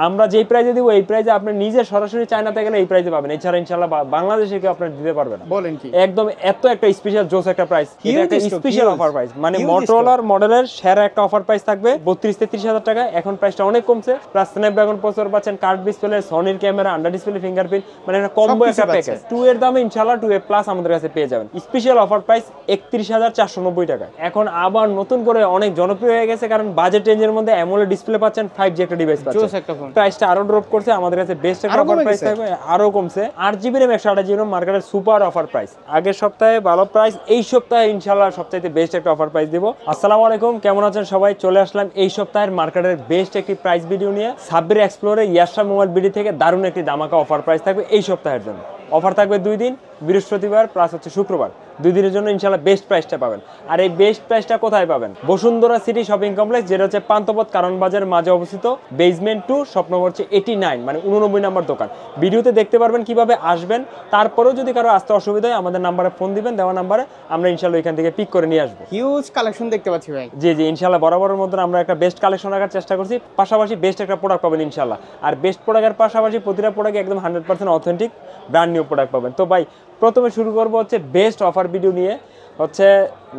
আমরা যেই প্রাইসে দিব এই প্রাইসে আপনি নিজে সরাসরি চায়নাতে গেলে এই প্রাইসে পাবেন, এছাড়া ইনশাআল্লাহ বাংলাদেশে কেউ আপনার দিতে পারবে না। বলেন কি একদম এত একটা স্পেশাল জোস একটা প্রাইস, এটা একটা স্পেশাল অফার প্রাইস, মানে মোটরোলার মডেলের সেরা একটা অফার প্রাইস থাকবে 32-33 হাজার টাকা। এখন প্রাইসটা অনেক কমছে, প্লাস স্ন্যাপড্রাগন প্রসেসর পাচ্ছেন, কার্ড ডিসপ্লে, সনির ক্যামেরা, আন্ডার ডিসপ্লে ফিঙ্গারপ্রিন্ট, মানে একটা কম্বো একটা প্যাকেজ। 2 এর দামে ইনশাআল্লাহ 2A প্লাস আমাদের কাছে পেয়ে যাবেন। স্পেশাল অফার প্রাইস 31,490 টাকা। এখন আবার নতুন করে অনেক জনপ্রিয় হয়ে গেছে, কারণ বাজেট রেঞ্জের মধ্যে অ্যামোলেড ডিসপ্লে পাচ্ছেন, 5G একটা ডিভাইস পাচ্ছেন। প্রাইসটা আরো ড্রপ করছে, আমাদের কাছে বেস্ট একটা অফার প্রাইস থাকবে, আরো কমছে। 8GB RAM 128GB RAM মার্কেটের সুপার অফার প্রাইস। আগের সপ্তাহে ভালো প্রাইস, এই সপ্তাহে ইনশাআল্লাহ সবচাইতে বেস্ট একটা অফার প্রাইস দিব। আসসালামু আলাইকুম, কেমন আছেন সবাই? চলে আসলাম এই সপ্তাহের মার্কেটের বেস্ট একটি প্রাইস ভিডিও নিয়ে। সাব্বির এক্সপ্লোরে ইয়াশা মোবাইল বিডি থেকে দারুণ একটি ধামাকা অফার প্রাইস থাকবে এই সপ্তাহের জন্য। অফার থাকবে 2 দিন, বৃহস্পতিবার প্লাস হচ্ছে শুক্রবার। 2 দিনের জন্য ইনশাআল্লাহ বেস্ট প্রাইসটা পাবেন। আর এই বেস্ট প্রাইসটা কোথায় পাবেন? বসুন্ধরা সিটি শপিং কমপ্লেক্স, যেটা হচ্ছে পান্থপথ কারণ বাজারের মাঝে অবস্থিত, বেসমেন্ট 2, শপ নম্বর হচ্ছে 89, মানে 89 নম্বর দোকান। ভিডিওতে দেখতে পারবেন কিভাবে আসবেন। তারপরেও যদি কারো আসতে অসুবিধা হয় আমাদের নাম্বারে ফোন দিবেন, দেওয়া নাম্বারে আমরা ইনশাআল্লাহ এখান থেকে পিক করে নিয়ে আসবো। হিউজ কালেকশন দেখতে পাচ্ছি ভাই। জি ইনশাআল্লাহ বরাবরের মতন আমরা একটা বেস্ট কালেকশন রাখার চেষ্টা করছি, পাশাপাশি বেস্ট একটা প্রোডাক্ট পাবেন ইনশাআল্লাহ। আর বেস্ট প্রোডাক্টের পাশাপাশি প্রতিটা প্রোডাক্ট একদম 100% অথেন্টিক ব্র্যান্ড নিউ প্রোডাক্ট পাবেন। তো ভাই প্রথমে শুরু করবো হচ্ছে বেস্ট অফার ভিডিও নিয়ে, হচ্ছে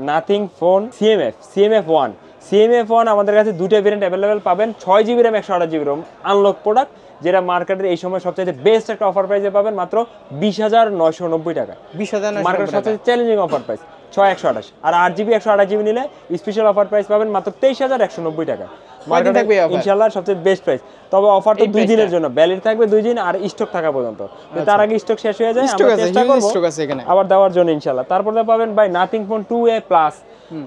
নাথিং ফোন CMF1। CMF1 আমাদের কাছে দুটো ভেরিয়েন্ট অ্যাভেলেবেল পাবেন, 6GB RAM 128GB RAM unlock product, যেটা মার্কেটের এই সময় সবচেয়ে বেস্ট একটা অফার প্রাইসে পাবেন মাত্র 20,990 টাকা। 20,990 মার্কেটের সবচেয়ে চ্যালেঞ্জিং অফার প্রাইস 6,128। আর 8GB 128GB নিলে স্পেশাল অফার প্রাইস পাবেন মাত্র 23,190 টাকা। ইনশাআল্লাহ সবচেয়ে বেস্ট প্রাইস। তবে অফার তো 2 দিনের জন্য, ভ্যালিড থাকবে 2 দিন আর স্টক থাকা পর্যন্ত। তার আগে স্টক শেষ হয়ে যায় আমরা চেষ্টা করব আবার দেওয়ার জন্য ইনশাআল্লাহ। তারপরে পাবেন ভাই নাথিং ফোন 2A প্লাস।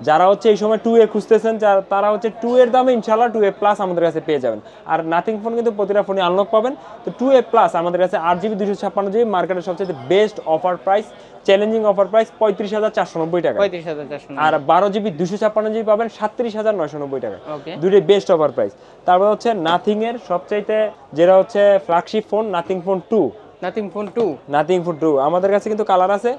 যারা হচ্ছে এই সময় 2A খুঁজতেছেন, তারা হচ্ছে 2 এর দামে ইনশাআল্লাহ 2A প্লাস আমাদের কাছে পেয়ে যাবেন। আর নাথিং ফোন কিন্তু প্রতিটা ফোনে আনলক পাবেন। তো 2A প্লাস আমাদের কাছে 8GB 256GB মার্কেটের সবচেয়ে best offer price, challenging offer price 35,490 টাকা। আর 12GB 256GB পাবেন 37,990 টাকা। দুটোই বেস্ট অফার প্রাইস। তারপর হচ্ছে নাথিং এর সবচাইতে যেটা হচ্ছে flagship phone nothing phone 2। Nothing phone 2 আমাদের কাছে কিন্তু কালার আছে।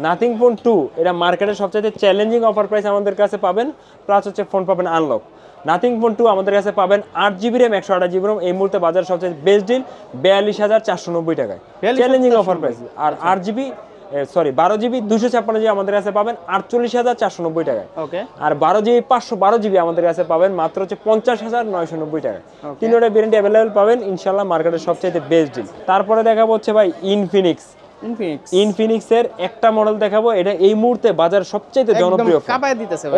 নাথিং ফোন 2 এটা মার্কেটের সবচাইতে চ্যালেঞ্জিং অফার প্রাইস আমাদের কাছে পাবেন, প্লাস হচ্ছে ফোন পাবেন আনলক। নাথিং ফোন 2 আমাদের কাছে পাবেন 8GB RAM 128GB RAM, এই মুহূর্তে বাজার সবচেয়ে বেস্ট ডিল 42,490 টাকায়, চ্যালেঞ্জিং অফার প্রাইস। আর 12GB 256GB আমাদের কাছে পাবেন 48,490 টাকায়। আর 12GB 512GB আমাদের কাছে পাবেন মাত্র হচ্ছে 50,990 টাকায়। তিনটা ভেরিয়েন্ট অ্যাভেলেবেল পাবেন ইনশাআল্লাহ, মার্কেটের সবচেয়ে বেস্ট ডিল। তারপরে দেখাবো হচ্ছে ভাই ইনফিনিক্সের একটা মডেল দেখাবো, এটা এই মুহূর্তে বাজার সবচেয়ে জনপ্রিয় ফোন,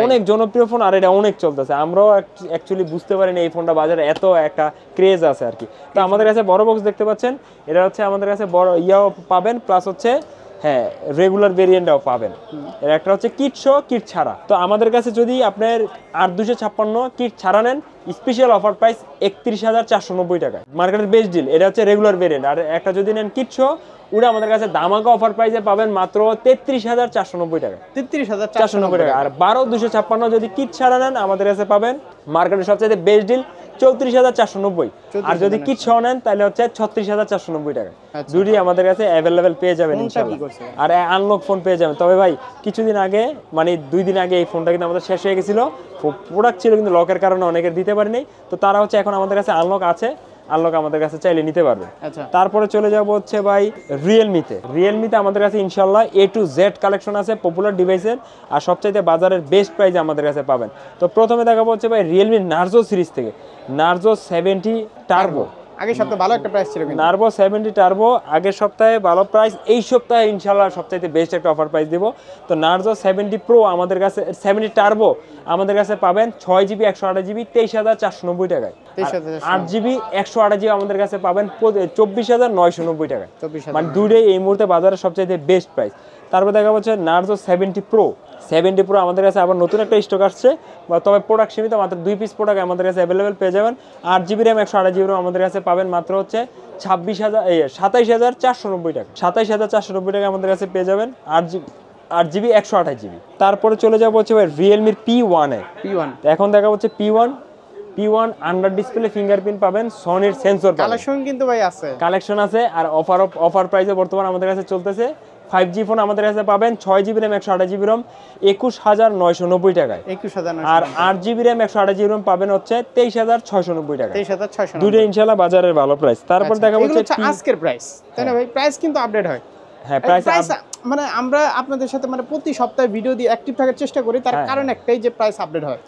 অনেক জনপ্রিয় ফোন, আর এটা অনেক চলতেছে। আমরাও অ্যাকচুয়ালি বুঝতে পারিনি এই ফোনটা বাজারে এত একটা ক্রেজ আছে আর কি। তো আমাদের কাছে বড় বক্স দেখতে পাচ্ছেন, এটা হচ্ছে আমাদের কাছে বড় ইয়াও পাবেন, প্লাস হচ্ছে হ্যাঁ রেগুলার ভেরিয়েন্টটাও পাবেন। এর একটা হচ্ছে কিট সহ কিট ছাড়া। তো আমাদের কাছে যদি আপনার 8,256 কিট ছাড়া নেন, স্পেশাল অফার প্রাইস 31,490 টাকা, মার্কেটের বেস্ট ডিল। এটা হচ্ছে রেগুলার ভেরিয়েন্ট। আর একটা যদি নেন কিট সহ, ওটা আমাদের কাছে ধামাকা অফার প্রাইসে পাবেন মাত্র 33,490 টাকা। 33,490 টাকা। আর 12,256 যদি কিট ছাড়া নেন আমাদের কাছে পাবেন মার্কেটের সবচেয়ে বেস্ট ডিল 34,490। আর যদি কিট সহ নেন তাহলে হচ্ছে 36,490 টাকা। দুটি আমাদের কাছে অ্যাভেলেবেল পেয়ে যাবেন ইনশাআল্লাহ। আর আনলক ফোন পেয়ে যাবেন। তবে ভাই কিছুদিন আগে, মানে 2 দিন আগে এই ফোনটা কিন্তু আমাদের শেষ হয়ে গেছিল, প্রোডাক্ট ছিল কিন্তু লকের কারণে অনেকের দিতে পারিনি। তো তারা হচ্ছে এখন আমাদের কাছে আনলক আছে, আনলক আমাদের কাছে চাইলে নিতে পারবে। তারপরে চলে যাব হচ্ছে ভাই রিয়েলমিতে আমাদের কাছে ইনশাআল্লাহ A to Z কালেকশন আছে পপুলার ডিভাইসের, আর সবচাইতে বাজারের বেস্ট প্রাইসে আমাদের কাছে পাবেন। তো প্রথমে দেখাবো হচ্ছে ভাই রিয়েলমি নার্জো সিরিজ থেকে নার্জো 70 টার্বো। আগের সপ্তাহে ভালো একটা প্রাইস ছিল কিন্তু নার্ভো 70 টার্বো আগের সপ্তাহে ভালো প্রাইস, এই সপ্তাহে ইনশাআল্লাহ সবচাইতে বেস্ট একটা অফার প্রাইস দেব। তো নার্ভো 70 প্রো আমাদের কাছে 70 টার্বো আমাদের কাছে পাবেন 6GB 128GB 23,490 টাকায়। 8GB 128GB আমাদের কাছে পাবেন 24,990 টাকায়, মানে দুটোই এই মুহূর্তে বাজারের সবচাইতে বেস্ট প্রাইস। তারপর দেখা যাচ্ছে নার্জো 70 প্রো আমাদের কাছে আবার নতুন একটা স্টক আসছে, তবে প্রোডাক্ট সীমিত, মাত্র 2 পিস প্রোডাক্ট আমাদের কাছে অ্যাভেলেবেল পেয়ে যাবেন। 8GB RAM 128GB আমাদের কাছে পাবেন মাত্র হচ্ছে 27,490 টাকা। 27,490 টাকা আমাদের কাছে পেয়ে যাবেন 8GB 128GB। তারপরে চলে যাবো হচ্ছে রিয়েলমির P1 এখন দেখা হচ্ছে P1 আন্ডার ডিসপ্লে ফিঙ্গারপ্রিন্ট পাবেন, সনির সেন্সর কালেকশন কিন্তু ভাই আছে, কালেকশন আছে। আর অফার প্রাইসে বর্তমানে আমাদের কাছে চলতেছে 5G ফোন আমাদের কাছে পাবেন 6GB RAM 128GB ROM 21990 টাকায়। 21990। আর 8GB RAM 128GB ROM পাবেন হচ্ছে 23690 টাকায়। 23690 দুটো ইনশাআল্লাহ বাজারের ভালো প্রাইস। তারপর দেখা এগুলো হচ্ছে আজকের প্রাইস, তাই না ভাই? প্রাইস কিন্তু আপডেট হয়। হ্যাঁ, প্রাইস মানে আমরা আপনাদের সাথে মানে প্রতি সপ্তাহে ভিডিও দিয়ে অ্যাক্টিভ থাকার চেষ্টা করি, তার কারণ একটাই যে প্রাইস আপডেট হয়।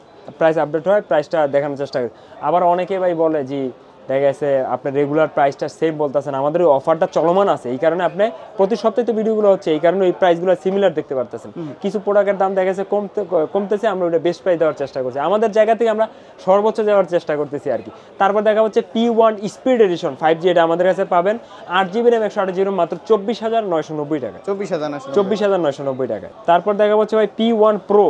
প্রাইসটা দেখানোর চেষ্টা করি। আবার অনেকে ভাই বলে যে দেখা গেছে আপনি রেগুলার প্রাইসটা সেম বলতেছেন, আমাদের ওই অফারটা চলমান আছে, এই কারণে আপনি প্রতি সপ্তাহে তো ভিডিওগুলো হচ্ছে, এই কারণে এই প্রাইসগুলো সিমিলার দেখতে পারতেছেন। কিছু প্রোডাক্টের দাম দেখা গেছে কমতেছে, আমরা ওটা বেস্ট প্রাইস দেওয়ার চেষ্টা করছি, আমাদের জায়গা থেকে আমরা সর্বোচ্চ যাওয়ার চেষ্টা করতেছি আর কি। তারপর দেখা হচ্ছে P1 স্পিড এডিশন 5G, এটা আমাদের কাছে পাবেন 8GB RAM 128GB ROM মাত্র 24990 টাকা। 24990 টাকায়। তারপর দেখা হচ্ছে ভাই P1 Pro।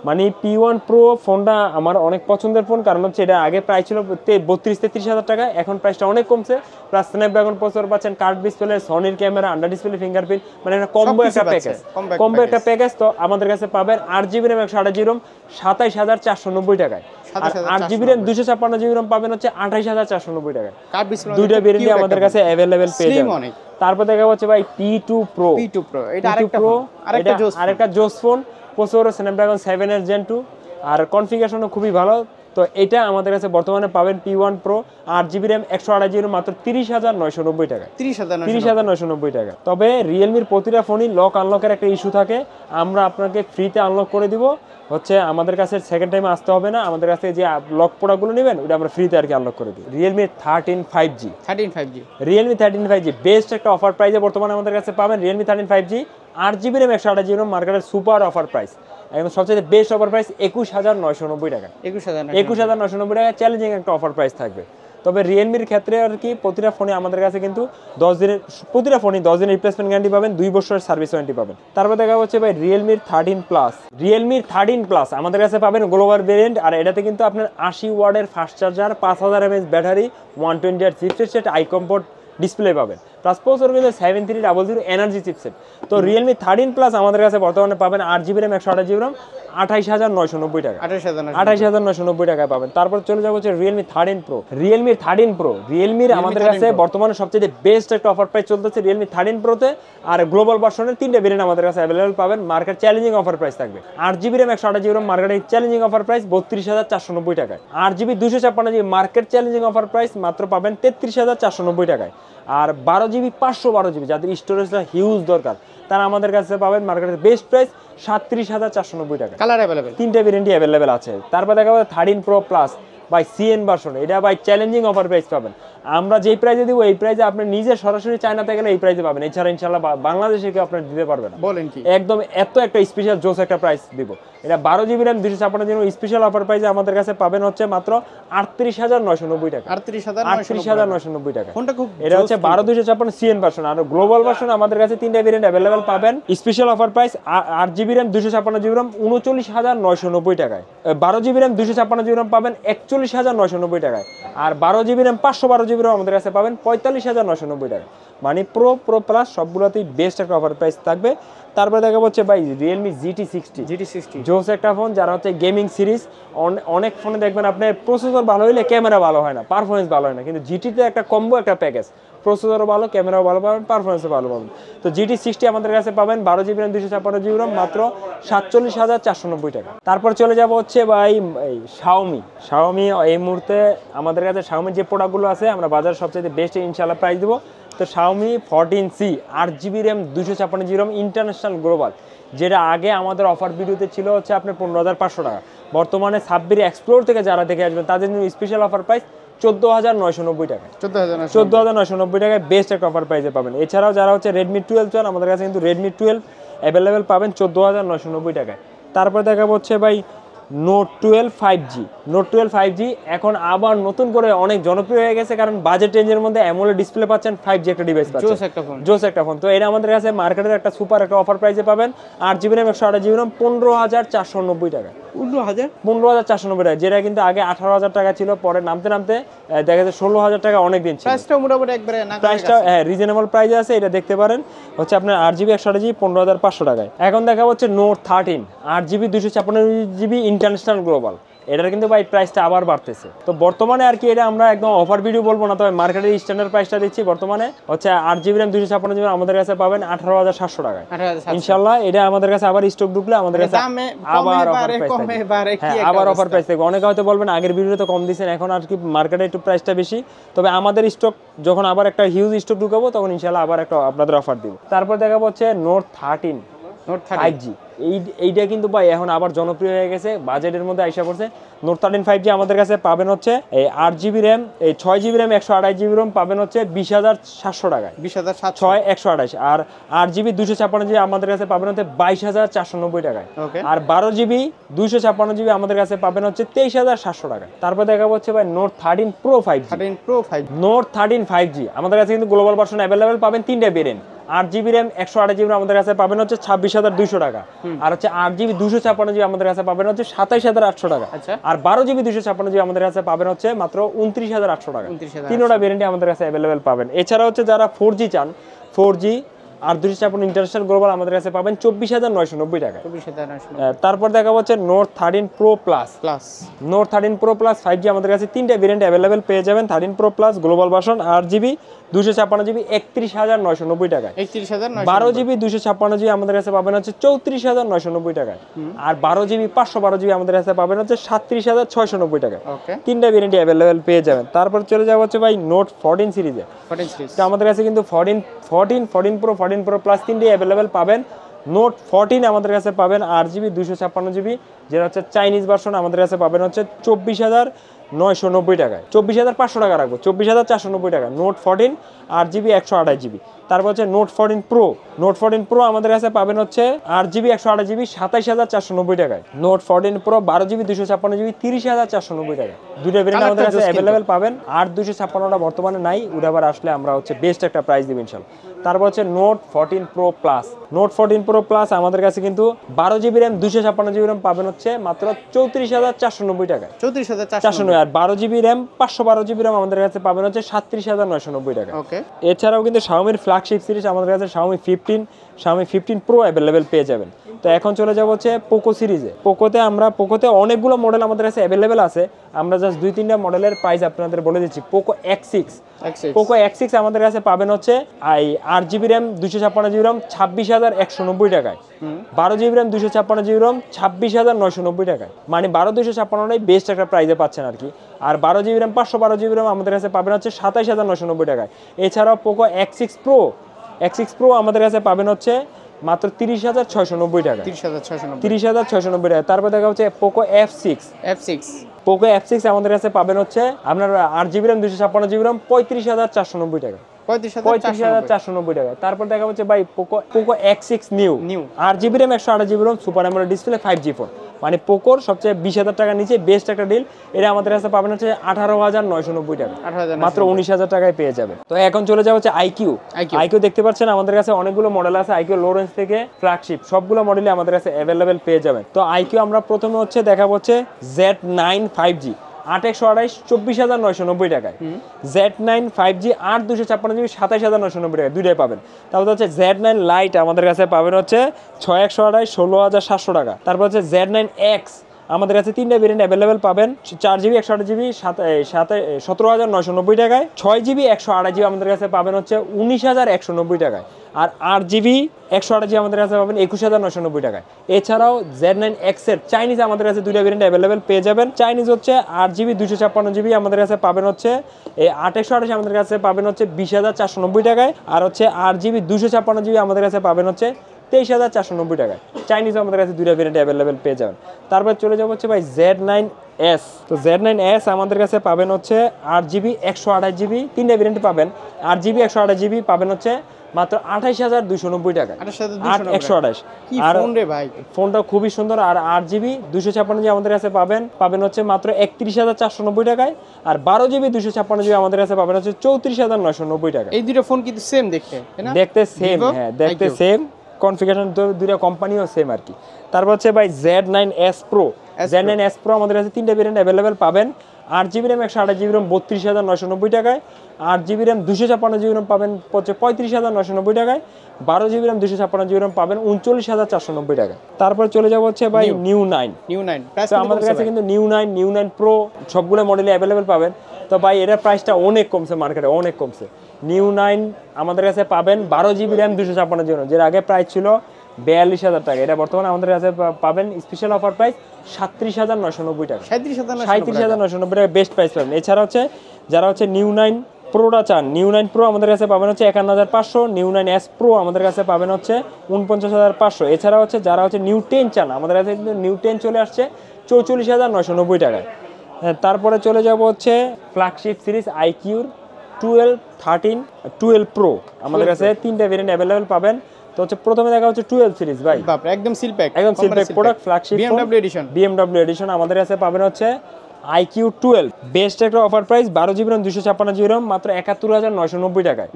মানে P1 Pro ফোনটা আমার অনেক পছন্দের ফোন, কারণ হচ্ছে এটা আগে প্রাইস ছিল 32-33 হাজার টাকা, এখন প্রাইসটা অনেক কমছে। প্লাস স্ন্যাপড্রাগন প্রসেসর পাচ্ছেন, কার্ভ ডিসপ্লে, সনির ক্যামেরা, আন্ডার ডিসপ্লে ফিঙ্গারপ্রিন্ট, মানে একটা কম্বো একটা প্যাকেজ। তো আমাদের কাছে পাবেন 8GB RAM 128GB ROM 27490 টাকায়। আর 8GB RAM 256GB ROM পাবেন হচ্ছে 28490 টাকায়। দুইটা ভেরিয়েন্ট আমাদের কাছে अवेलेबल পেয়ে যাবেন। তারপর দেখা হচ্ছে ভাই P2 Pro। এটা আরেকটা জোস ফোন, প্রসেসর স্ন্যাপড্রাগন 7 Gen 2, আর কনফিগারেশনও খুবই ভালো। তো এটা আমাদের কাছে বর্তমানে পাবেন P1 Pro 8GB RAM 128GB ROM মাত্র 30990 টাকা। 30990 টাকা। তবে রিয়েলমির প্রতিটা ফোনই লক আনলকের একটা ইস্যু থাকে, আমরা আপনাকে ফ্রিতে আনলক করে দিব। হচ্ছে আমাদের কাছে সেকেন্ড টাইমে আসতে হবে না, আমাদের কাছে যে লক প্রোডাক্টগুলো নেবেন ওটা আমরা ফ্রিতে আর কি আনলক করে দিই। Realme 13 5G Realme 13 5G best একটা অফার প্রাইসে বর্তমানে আমাদের কাছে পাবেন। Realme 13 5G 8GB RAM 128GB ROM মার্কেটের সুপার অফার প্রাইস, একদম সবচেয়ে বেস্ট অফার প্রাইস 21990 টাকা। 21990 টাকা চ্যালেঞ্জিং একটা অফার প্রাইস থাকবে। তবে রিয়েলমির ক্ষেত্রে আর কি প্রতিটা ফোনে আমাদের কাছে কিন্তু 10 দিনের রিপ্লেসমেন্ট গ্যারান্টি পাবেন, 2 বছরের সার্ভিস ওয়ারেন্টি পাবেন। তারপর দেখা হচ্ছে ভাই রিয়েলমির 13 প্লাস আমাদের কাছে পাবেন গ্লোবাল ভেরিয়েন্ট, আর এটাতে কিন্তু আপনার 80 ওয়াটের fast charger, 5000 mAh battery, 120Hz chipset set, eye comfort display পাবেন, প্লাস প্রসেসর কিন্তু 7300 এনার্জি চিপসেট। তো রিয়েলমি 13 প্লাস আমাদের কাছে বর্তমানে পাবেন 8GB RAM 128GB ROM 28990 টাকা। 28990 টাকায় পাবেন। তারপর চলে যাবো হচ্ছে রিয়েলমি 13 Pro। রিয়েলমির আমাদের কাছে বর্তমানে সবচেয়ে বেস্ট একটা অফার প্রাইস চলতেছে রিয়েলমি 13 Proতে, আর গ্লোবাল ভার্সনের 3টা ভেরিয়েন্ট আমাদের কাছে অ্যাভেলেবল পাবেন। মার্কেট চ্যালেঞ্জিং অফার প্রাইস থাকবে। 8GB RAM 128GB ROM মার্কেটে চ্যালেঞ্জিং অফার প্রাইস 32490 টাকায়। 8GB 256GB market challenging offer price মাত্র পাবেন 33490 টাকায়। আর 12GB 512GB যাদের স্টোরেজটা হিউজ দরকার, তারা আমাদের কাছে পাবেন মার্কেটের বেস্ট প্রাইস 37490 টাকা। কালার अवेलेबल, 3টা ভেরিয়েন্টই अवेलेबल আছে। তারপর দেখা যাবে 13 Pro Plus by CN version, এটা বাই চ্যালেঞ্জিং অফার প্রাইস পাবেন। আমরা যেই প্রাইসে দিব এই প্রাইসে আপনি নিজে সরাসরি চায়নাতে গেলে এই প্রাইসে পাবেন, এছাড়া ইনশাআল্লাহ বাংলাদেশে কেউ আপনার দিতে পারবে না। বলেন কি, একদম এত একটা স্পেশাল জোস একটা প্রাইস দিব। এটা 12GB RAM 256GB special offer প্রাইসে আমাদের কাছে পাবেন হচ্ছে মাত্র 38990 টাকা। 38990 টাকা। ফোনটা খুব এটা হচ্ছে 12256 CN ভার্সন। আর গ্লোবাল ভার্সন আমাদের কাছে 3টা ভেরিয়েন্ট अवेलेबल পাবেন। Special offer price 8GB RAM 256GB ROM 39990 টাকায়। 12GB RAM 256GB ROM পাবেন 41990 টাকায়। আর 12GB RAM 512GB ROM আমাদের কাছে পাবেন 45990 টাকা। মানে Pro প্লাস সবগুলোতেই বেস্ট একটা অফার প্রাইস থাকবে। তারপরে দেখা হচ্ছে ভাই রিয়েলমি GT60 জোস একটা ফোন, যারা হচ্ছে গেমিং সিরিজ। অনেক ফোনে দেখবেন আপনার প্রসেসর ভালো হইলে ক্যামেরা ভালো হয় না, পারফরমেন্স ভালো হয় না, কিন্তু জিটিতে একটা কম্বো একটা প্যাকেজ, প্রসেসরও ভালো, ক্যামেরাও ভালো পাবেন, পারফরমেন্সও ভালো পাবেন। তো GT60 আমাদের কাছে পাবেন 12GB RAM 256GB ROM মাত্র 47490 টাকা। তারপর চলে যাব হচ্ছে ভাই শাওমি। এই মুহূর্তে আমাদের কাছে শাওমির যে প্রোডাক্টগুলো আছে আমরা বাজারে সবচেয়ে বেস্ট ইনশাআল্লাহ প্রাইস দেবো। তো Xiaomi 14C 8GB RAM 256GB ROM international global, যেটা আগে আমাদের অফার ভিডিওতে ছিল হচ্ছে আপনার 15500 টাকা। বর্তমানে সাব্বির এক্সপ্লোর থেকে যারা দেখে আসবেন তাদের জন্য স্পেশাল অফার প্রাইস 14990 টাকা। 14990 টাকায় বেস্ট একটা অফার প্রাইসে পাবেন। এছাড়াও যারা হচ্ছে রেডমি 12 চান, আমাদের কাছে কিন্তু রেডমি 12 অ্যাভেলেবেল পাবেন 14990 টাকায়। তারপর দেখাবো হচ্ছে ভাই নোট 12 5G এখন আবার নতুন করে অনেক জনপ্রিয় হয়ে গেছে, কারণ বাজেট রেঞ্জের মধ্যে অ্যামোলেড ডিসপ্লে পাচ্ছেন, 5G একটা ডিভাইস পাচ্ছেন, জোস একটা ফোন। তো এটা আমাদের কাছে মার্কেটের একটা সুপার একটা অফার প্রাইসে পাবেন। 8GB RAM 128GB ROM 15490 টাকা। 15490 টাকা, যেটা কিন্তু আগে 18000 টাকা ছিল, পরে নামতে দেখা যাচ্ছে 16000 টাকা অনেক দিন ছিল। প্রাইসটা মোটামুটি একবারে না, প্রাইসটা হ্যাঁ রিজনেবল প্রাইসে আছে, এটা দেখতে পারেন। হচ্ছে আপনার 8GB 128GB 15500 টাকায়। এখন দেখা হচ্ছে note 13 8GB 256GB international global, এটার কিন্তু ভাই প্রাইসটা আবার বাড়তেছে। তো বর্তমানে আর কি এটা আমরা একদম অফার ভিডিও বলবো না, তবে মার্কেটের স্ট্যান্ডার্ড প্রাইসটা দিচ্ছি বর্তমানে হচ্ছে 8GB RAM 256GB আমাদের কাছে পাবেন 18,700 টাকায় ইনশাআল্লাহ। এটা আমাদের কাছে আবার স্টক ঢুকলে আমাদের কাছে আবার অফার প্রাইস থাকবে। হ্যাঁ, আবার অফার প্রাইস থাকবে। অনেকে হয়তো বলবেন আগের ভিডিওতে তো কম দিয়েছেন, এখন আর কি মার্কেটে একটু প্রাইসটা বেশি, তবে আমাদের স্টক যখন আবার একটা হিউজ স্টক ঢুকাবো তখন ইনশাআল্লাহ আবার একটা আপনাদের অফার দিব। তারপর দেখাবো হচ্ছে নোট 13 5G। এইটা কিন্তু ভাই এখন আবার জনপ্রিয় হয়ে গেছে, বাজেটের মধ্যে আইসা পড়ছে। নোট 13 5G আমাদের কাছে পাবেন হচ্ছে এই 8GB RAM, এই 6GB RAM 128GB RAM পাবেন হচ্ছে 20,700 টাকায়, 6 128। আর 8GB 256GB আমাদের কাছে পাবেন হচ্ছে 22,490 টাকায়। আর 12GB 256GB আমাদের কাছে পাবেন হচ্ছে 23,700 টাকায়। তারপর দেখাবো হচ্ছে ভাই note 13 Pro 5G। Note 13 5G আমাদের কাছে কিন্তু গ্লোবাল ভার্সন অ্যাভেলেবেল পাবেন 3টা ভেরিয়েন্ট। 8GB RAM 128GB আমাদের কাছে পাবেন হচ্ছে 26,200 টাকা। আর হচ্ছে 8GB 256GB আমাদের কাছে পাবেন হচ্ছে 27,800 টাকা। আর 12GB 256GB আমাদের কাছে পাবেন হচ্ছে মাত্র 29,800 টাকা। তিনটা ভেরিয়েন্টে আমাদের কাছে অ্যাভেলেবেল পাবেন। এছাড়া হচ্ছে যারা 4G চান, 4G আর 256 ইন্টারন্যাশনাল গ্লোবাল আমাদের কাছে পাবেন 24,990 টাকা। তারপর দেখা হচ্ছে note 13 Pro Plus। Note 13 Pro Plus 5G আমাদের কাছে 3টা ভেরিয়েন্ট অ্যাভেলেবেল পেয়ে যাবেন। 13 Pro Plus global version 8GB 256GB 31,990 টাকায়। 12GB 256GB আমাদের কাছে পাবেন হচ্ছে 34,990 টাকায়। আর 12GB 512GB আমাদের কাছে পাবেন হচ্ছে 37,690 টাকায়। তিনটা ভেরিয়েন্ট অ্যাভেলেবেল পেয়ে যাবেন। তারপর চলে যাওয়া হচ্ছে ভাই নোট 14 সিরিজে। তো আমাদের কাছে কিন্তু 14 Pro 14 Pro Plus 3টি অ্যাভেলেবেল পাবেন। নোট 14 আমাদের কাছে পাবেন 8GB 256GB, যেটা হচ্ছে চাইনিজ ভার্সন আমাদের কাছে পাবেন হচ্ছে 24,990 টাকায়। 24,500 টাকা রাখবো, 24,490 টাকা। Note 14 8GB 128GB। তারপর হচ্ছে নোট 14 Pro। নোট 14 Pro আমাদের কাছে পাবেন হচ্ছে 8GB 128GB 27,490 টাকায়। নোট 14 Pro 12GB 256GB 30,490 টাকায়। দুটো ভেরিয়েন্ট আমাদের কাছে অ্যাভেলেবেল পাবেন। আর 256টা বর্তমানে নাই, ওটা আবার আসলে আমরা হচ্ছে বেস্ট একটা প্রাইস দিব ইনশাআল্লাহ। তারপর হচ্ছে note 14 Pro Plus। Note 14 Pro Plus আমাদের কাছে কিন্তু 12GB RAM 256GB RAM পাবেন হচ্ছে মাত্র 34,490 টাকায়। 34,490। আর 12GB RAM 512GB RAM আমাদের কাছে পাবেন হচ্ছে 37,990 টাকা। এছাড়াও কিন্তু Xiaomi ফ্ল্যাগশিপ সিরিজ আমাদের কাছে Xiaomi 15, Xiaomi 15 Pro অ্যাভেলেবেল পেয়ে যাবেন। তো এখন চলে যাব হচ্ছে পোকো সিরিজে। পোকোতে অনেকগুলো মডেল আমাদের কাছে অ্যাভেলেবেল আছে। আমরা জাস্ট 2-3টা মডেলের প্রাইস আপনাদের বলে দিচ্ছি। Poco X6। পোকো X6 আমাদের কাছে পাবেন হচ্ছে 8GB RAM 256GB RAM 26,190 টাকায়। 12GB RAM 256GB RAM 26,990 টাকায়। মানে 12/256টাই বেস্ট একটা প্রাইসে পাচ্ছেন আর কি। আর 12GB RAM 512GB RAM আমাদের কাছে পাবেন হচ্ছে 27,990 টাকায়। এছাড়াও পোকো X6 Pro আমাদের কাছে পাবেন হচ্ছে মাত্র 30,690 টাকা। 30,690 টাকা। তারপর দেখা হচ্ছে পোকো F6। পোকো F6 আমাদের কাছে পাবেন হচ্ছে আপনার 8GB RAM 256GB RAM 35,490 টাকা। 35,490 টাকা। তারপর দেখা হচ্ছে ভাই Poco X6 new 8GB RAM 128GB RAM super AMOLED display 5G phone. মানে পোকোর সবচেয়ে 20,000 টাকা নিচে বেস্ট একটা ডিল। এটা আমাদের কাছে পাবেন হচ্ছে 18,990 টাকা, মাত্র 19,000 টাকায় পেয়ে যাবে। তো এখন চলে যাওয়া হচ্ছে আইকিউ দেখতে পাচ্ছেন আমাদের কাছে অনেকগুলো মডেল আছে। আইকিউ লো রেঞ্জ থেকে ফ্ল্যাগশিপ সবগুলো মডেলই আমাদের কাছে অ্যাভেলেবেল পেয়ে যাবেন। তো আইকিউ আমরা প্রথমে হচ্ছে দেখাবো হচ্ছে Z9 5G 8/128 24,990 টাকায়। Z9 5G 8 256GB 27,990 টাকায় দুইটাই পাবেন। তারপর হচ্ছে Z9 Lite আমাদের কাছে পাবেন হচ্ছে 6/128 16,700 টাকা। তারপর হচ্ছে Z9 X আমাদের কাছে 3টা ভেরিয়েন্ট অ্যাভেলেবেল পাবেন। 4GB 128GB 17,990 টাকায়। 6GB 128GB আমাদের কাছে পাবেন হচ্ছে 19,190 টাকায়। আর 8GB 128GB আমাদের কাছে পাবেন 21,990 টাকায়। এছাড়াও Z9 X এর চাইনিজ আমাদের কাছে দুইটা ভেরিয়েন্ট অ্যাভেলেবেল পেয়ে যাবেন। চাইনিজ হচ্ছে 8GB 256GB আমাদের কাছে পাবেন হচ্ছে এই 8/128 আমাদের কাছে পাবেন হচ্ছে 20,490 টাকায়। আর হচ্ছে 8GB 256GB আমাদের কাছে পাবেন হচ্ছে 23,490 টাকায়। চাইনিজ আমাদের কাছে দুইটা ভেরিয়েন্ট অ্যাভেলেবেল পেয়ে যাবেন। তারপর চলে যাবো হচ্ছে ভাই Z9S। তো Z9S আমাদের কাছে পাবেন হচ্ছে 8GB 128GB 3টা ভেরিয়েন্ট পাবেন। 8GB 128GB পাবেন হচ্ছে মাত্র 28,290 টাকা। 128 আর ফোনটা খুবই সুন্দর। আর 8GB 256GB আমাদের কাছে পাবেন হচ্ছে মাত্র 31,490 টাকায়। আর 12GB 256GB আমাদের কাছে পাবেন হচ্ছে 34,990 টাকা। এই দুটো ফোন কিন্তু সেম দেখতে সেম। হ্যাঁ, দেখতে সেম, কনফিগারেশন দুইটা কোম্পানিও সেম আর কি। তারপর হচ্ছে ভাই Z9S Pro আমাদের কাছে 3টা ভেরিয়েন্ট অ্যাভেলেবেল পাবেন। 8GB RAM 128GB RAM 32,990 টাকায়, 8GB RAM 256GB RAM পাবেন হচ্ছে 35,990 টাকায়, 12GB RAM 256GB RAM পাবেন 39,490 টাকায়। তারপর চলে যাবো হচ্ছে ভাই নিউ 9। তো আমাদের কাছে কিন্তু নিউ 9 প্রো সবগুলো মডেলে অ্যাভেলেবেল পাবেন। তো ভাই এটার প্রাইসটা অনেক কমছে, মার্কেটে অনেক কমছে। নিউ 9 আমাদের কাছে পাবেন 12GB RAM 256GB RAM, যের আগে প্রাইস ছিল 42,000 টাকা, এটা বর্তমানে আমাদের কাছে পাবেন স্পেশাল অফার প্রাইস 37,990 টাকা। 37,990 টাকা বেস্ট প্রাইস পাবেন। এছাড়া হচ্ছে যারা হচ্ছে নিউ 9 প্রোটা চান, নিউ 9 প্রো আমাদের কাছে পাবেন হচ্ছে 51,500, নিউ 9S প্রো আমাদের কাছে পাবেন হচ্ছে 49,500। এছাড়া হচ্ছে যারা হচ্ছে নিউ 10 চান, আমাদের কাছে কিন্তু নিউ 10 চলে আসছে 44,990 টাকায়। তারপরে চলে যাব হচ্ছে ফ্ল্যাগশিপ সিরিজ আইকিউর 12, 13, 12 প্রো আমাদের কাছে তিনটা ভেরিয়েন্ট অ্যাভেলেবেল পাবেন। তো হচ্ছে প্রথমে দেখা হচ্ছে 12 সিরিজ ভাই, একদম seal pack product, flagship BMW edition আমাদের কাছে পাবেন হচ্ছে আইকিউ 12, বেস্ট একটা offer price 12GB RAM 256GB RAM মাত্র 71,990 টাকায়।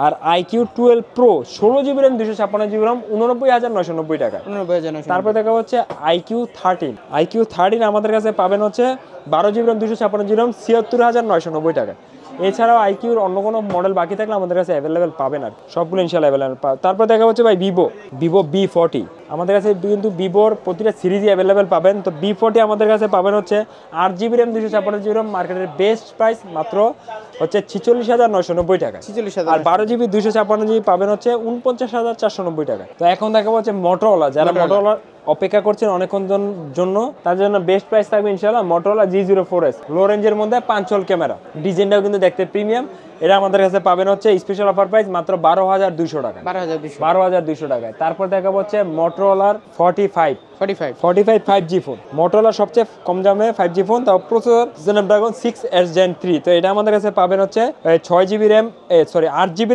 আর আইকিউ 12 pro 16GB RAM 256GB RAM 89,990 টাকা। তারপর দেখা হচ্ছে আইকিউ 13 আমাদের কাছে পাবেন হচ্ছে 12GB RAM 256GB RAM 76,990 টাকা। এছাড়াও আইকিউর অন্য কোনো মডেল বাকি থাকলে আমাদের কাছে অ্যাভেলেবেল পাবেন, আর সবগুলো ইনশাআল্লাহ অ্যাভেলেবেল পাবেন। তারপর দেখা হচ্ছে ভাই ভিভো B40 আমাদের কাছে কিন্তু ভিভোর প্রতিটা সিরিজই অ্যাভেলেবেল পাবেন। তো B40 আমাদের কাছে পাবেন হচ্ছে 8GB RAM 256GB RAM, মার্কেটের বেস্ট প্রাইস মাত্র হচ্ছে 46,990 টাকা। আর 12GB 256GB পাবেন হচ্ছে 49,490 টাকা। তো এখন দেখাবো হচ্ছে মোটরোলা, যারা মোটরোলা অপেক্ষা করছেন অনেকক্ষণ জন্য, তার জন্য বেস্ট প্রাইস থাকবে ইনশাআল্লাহ মোটরোলা G04s, লো রেঞ্জের মধ্যে 5 হল ক্যামেরা, ডিজাইনটাও কিন্তু দেখতে প্রিমিয়াম। এটা আমাদের কাছে পাবেন হচ্ছে স্পেশাল অফার প্রাইস মাত্র 12,200 টাকা, 12,200 টাকায়। তারপর দেখাবো হচ্ছে মোটরোলার 45 5G ফোন, মোটরোলার সবচেয়ে কম দামে 5G ফোন, তাও প্রসেসর স্ন্যাপড্রাগন 6S Gen 3। তো এটা আমাদের কাছে পাবেন হচ্ছে 8GB RAM 128GB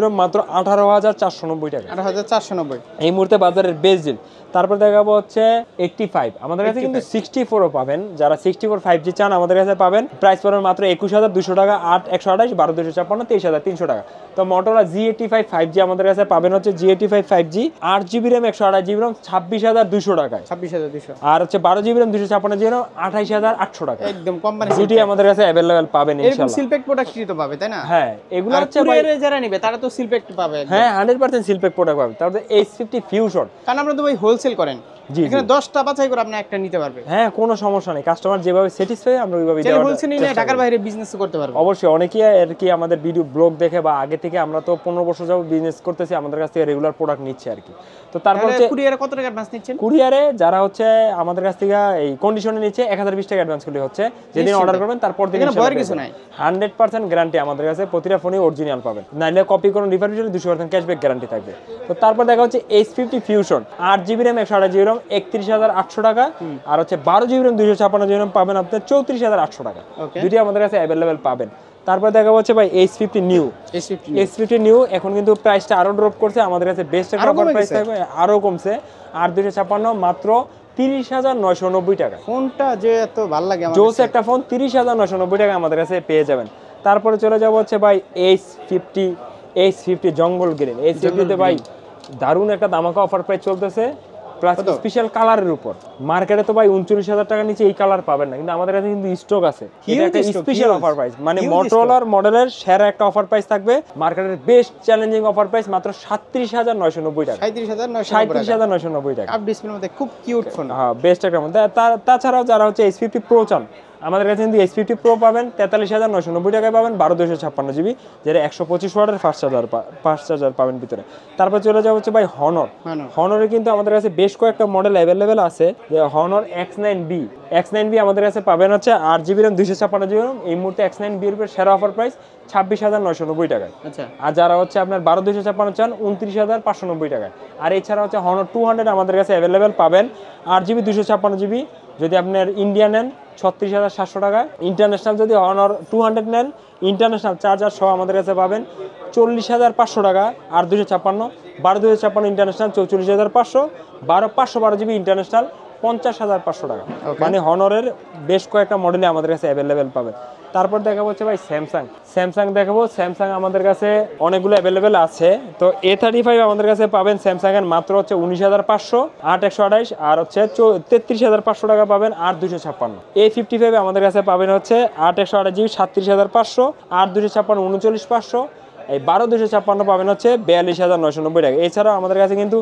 RAM মাত্র 18,490 টাকা, 18,490 এই মুহূর্তে বাজারের বেস্ট ডিল। তারপর দেখাবো হচ্ছে 85, আমাদের কাছে কিন্তু 64ও পাবেন, যারা 64 5G চান আমাদের কাছে পাবেন, প্রাইস পাবেন মাত্র 21,200 টাকা, 8/128, 12,256, 23,300 টাকা। তো মোটরোলা G85 5G আমাদের কাছে পাবেন হচ্ছে G85 5G 8GB RAM 128GB RAM 26,200 টাকায়, 26,200। আর হচ্ছে 12GB RAM 256GB RAM 28,800 টাকা। একদম কোম্পানি দুটি আমাদের কাছে অ্যাভেলেবেল পাবেন ইনশাআল্লাহ। এরকম সিলপ্যাক প্রোডাক্ট কি তো পাবে, তাই না? হ্যাঁ, এগুলো হচ্ছে কুরিয়ারে যারা নেবে তারা তো সিলপ্যাক পাবে। হ্যাঁ, 100% সিলপ্যাক প্রোডাক্ট পাবে। তারপর H50 ফিউশন, কারণ আমরা তো ভাই হোলসেল করেন, এখানে 10টা বাছাই করে আপনি একটা নিতে পারবে। হ্যাঁ, কোনো সমস্যা নেই, কাস্টমার যেভাবে স্যাটিসফাই আমরা ওইভাবে দেওয়া। হোলসেল নিলে ঢাকার বাইরে বিজনেস করতে পারবে। অবশ্যই অনেকেই আর কি আমাদের ভিডিও ব্লগ দেখে বা আগে থেকে, আমরা তো 15 বছর যাবত বিজনেস করতেছি, আমাদের কাছ থেকে রেগুলার প্রোডাক্ট নিচ্ছে আর কি। তো তারপর হচ্ছে কুরিয়ারে কত টাকা অ্যাডভান্স নিচ্ছেন? কুরিয়ারে যারা হচ্ছে আমাদের কাছ থেকে এই কন্ডিশনে নিচ্ছে 1020 টাকা অ্যাডভান্স করলে হচ্ছে, যেদিন অর্ডার করবেন তারপর দিন ইনশাআল্লাহ কিছু নাই, 100% গ্যারান্টি আমাদের কাছে, প্রতিটা ফোনই অরিজিনাল পাবেন, নাইলে কপি করুন রিফারবিশনে 200% ক্যাশব্যাক গ্যারান্টি থাকবে। তো তারপর দেখা হচ্ছে H50 fusion 8GB RAM 128GB RAM 31,800 টাকা, আর হচ্ছে 12GB RAM 256GB RAM পাবেন আপনার 34,800 টাকা। দুটি আমাদের কাছে অ্যাভেলেবেল পাবেন। তারপর দেখা হচ্ছে ভাই H50 নিউ এখন কিন্তু প্রাইসটা আরো ড্রপ করছে, আমাদের কাছে বেস্ট একটা অফার প্রাইস থাকবে, আরো কমছে, 8,256 মাত্র 30,990 টাকা। ফোনটা যে এত ভালো লাগে আমার, জোস একটা ফোন 30,990 টাকা আমাদের কাছে পেয়ে যাবেন। তারপরে চলে যাব হচ্ছে ভাই H50 জঙ্গল গ্রিন। H50 তে ভাই দারুণ একটা ধামাকা অফার প্রাইস চলতেছে, প্লাস স্পেশাল কালারের উপর। মার্কেটে তো ভাই 39,000 টাকার নিচে এই কালার পাবেন না, কিন্তু আমাদের কাছে কিন্তু স্টক আছে। এটা একটা স্পেশাল অফার প্রাইস, মানে মোটরোলার মডেলের সেরা একটা অফার প্রাইস থাকবে, মার্কেটের বেস্ট চ্যালেঞ্জিং অফার প্রাইস মাত্র 37,990 টাকা, 37,990 টাকা। আপ ডিসপ্লের মধ্যে খুব কিউট ফোন, হ্যাঁ বেস্ট একটা মধ্যে। তাছাড়াও যারা হচ্ছে H50 প্রো চান, আমাদের কাছে কিন্তু H50 প্রো পাবেন 43,990 টাকায় পাবেন, 12,256GB, যেটা 125 ওয়াটের ফাস্ট চার্জার পাবেন ভিতরে। তারপর চলে যাওয়া হচ্ছে ভাই হনরে কিন্তু আমাদের কাছে বেশ কয়েকটা মডেল অ্যাভেলেবেল আছে। যে হনর X9B আমাদের কাছে পাবেন হচ্ছে 8GB RAM 256GB RAM, এই মুহূর্তে X9B এর উপর সেরা অফার প্রাইস 26,990 টাকায়। আর যারা হচ্ছে আপনার 12,256 চান 29,590 টাকায়। আর এছাড়া হচ্ছে হনর 200 আমাদের কাছে অ্যাভেলেবেল পাবেন 8GB 256GB, যদি আপনার ইন্ডিয়া নেন 36,700 টাকা, ইন্টারন্যাশনাল যদি হনর 200 নেন ইন্টারন্যাশনাল চার্জার সহ আমাদের কাছে পাবেন 40,500 টাকা। আর 12,256 ইন্টারন্যাশনাল 44,500, 512GB ইন্টারন্যাশনাল 50,500 টাকা। মানে হনরের বেশ কয়েকটা মডেলে আমাদের কাছে অ্যাভেলেবেল পাবেন। তারপর দেখাবো হচ্ছে ভাই স্যামসাং দেখাবো। স্যামসাং আমাদের কাছে অনেকগুলো অ্যাভেলেবেল আছে। তো A35 আমাদের কাছে পাবেন স্যামসাং এর মাত্র হচ্ছে 19,500 8/128, আর হচ্ছে 33,500 টাকা পাবেন 8/256। A55 আমাদের কাছে পাবেন হচ্ছে 8/128GB 37,500, 8/256 39,500। এই 12/256 পাবেন হচ্ছে 42,990 টাকা। এছাড়াও আমাদের কাছে কিন্তু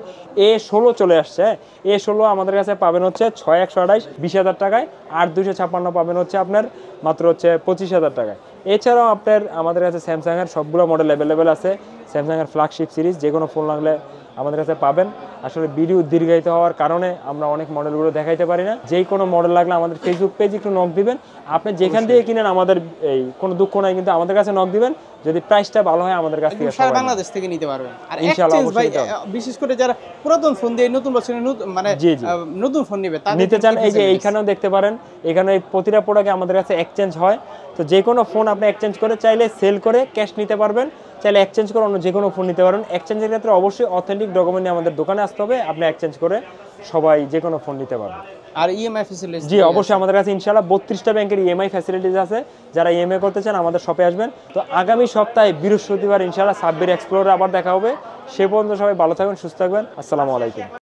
A16 চলে আসছে। A16 আমাদের কাছে পাবেন হচ্ছে 6/128 20,000 টাকায়, 8/256 পাবেন হচ্ছে আপনার মাত্র হচ্ছে 25,000 টাকায়। এছাড়াও আপনার আমাদের কাছে স্যামসাংয়ের সবগুলো মডেল অ্যাভেলেবেল আছে। স্যামসাংয়ের ফ্ল্যাগশিপ সিরিজ যে কোনো ফোন লাগলে আমাদের কাছে পাবেন। আসলে ভিডিও দীর্ঘায়িত হওয়ার কারণে আমরা অনেক মডেলগুলো দেখাইতে পারি না। যেই কোনো মডেল লাগলে আমাদের ফেসবুক পেজ একটু নক দিবেন। আপনি যেখান থেকে কিনেন আমাদের এই কোনো দুঃখ নাই, কিন্তু আমাদের কাছে নক দিবেন। যদি প্রাইসটা ভালো হয় আমাদের কাছ থেকে সারা বাংলাদেশ থেকে নিতে পারবেন। আর ইনশাআল্লাহ এক্সচেঞ্জ ভাই, বিশেষ করে যারা পুরাতন ফোন দিয়ে নতুন বছরে মানে নতুন ফোন নেবে তাদের নিতে চান, এই যে এইখানেও দেখতে পারেন, এখানে প্রতিটা প্রোডাক্টে আমাদের কাছে এক্সচেঞ্জ হয়। তো যে কোনো ফোন আপনি এক্সচেঞ্জ করে চাইলে সেল করে ক্যাশ নিতে পারবেন, চাইলে এক্সচেঞ্জ করে অন্য যে কোনো ফোন নিতে পারবেন। এক্সচেঞ্জের ক্ষেত্রে অবশ্যই অথেন্টিক ডকুমেন্ট নিয়ে আমাদের দোকানে আসতে হবে, আপনি এক্সচেঞ্জ করে সবাই যে কোনো ফোন নিতে পারবেন। আর ইএমআই ফ্যাসিলিটি? জি অবশ্যই, আমাদের কাছে ইনশাআল্লাহ 32টা ব্যাংকের ইএমআই ফ্যাসিলিটিস আছে। যারা ইএমআই করতে চান আমাদের শপে আসবেন। তো আগামী সপ্তাহে বৃহস্পতিবার ইনশাআল্লাহ সাব্বির এক্সপ্লোরে আবার দেখা হবে। সে পর্যন্ত সবাই ভালো থাকবেন, সুস্থ থাকবেন। আসসালামু আলাইকুম।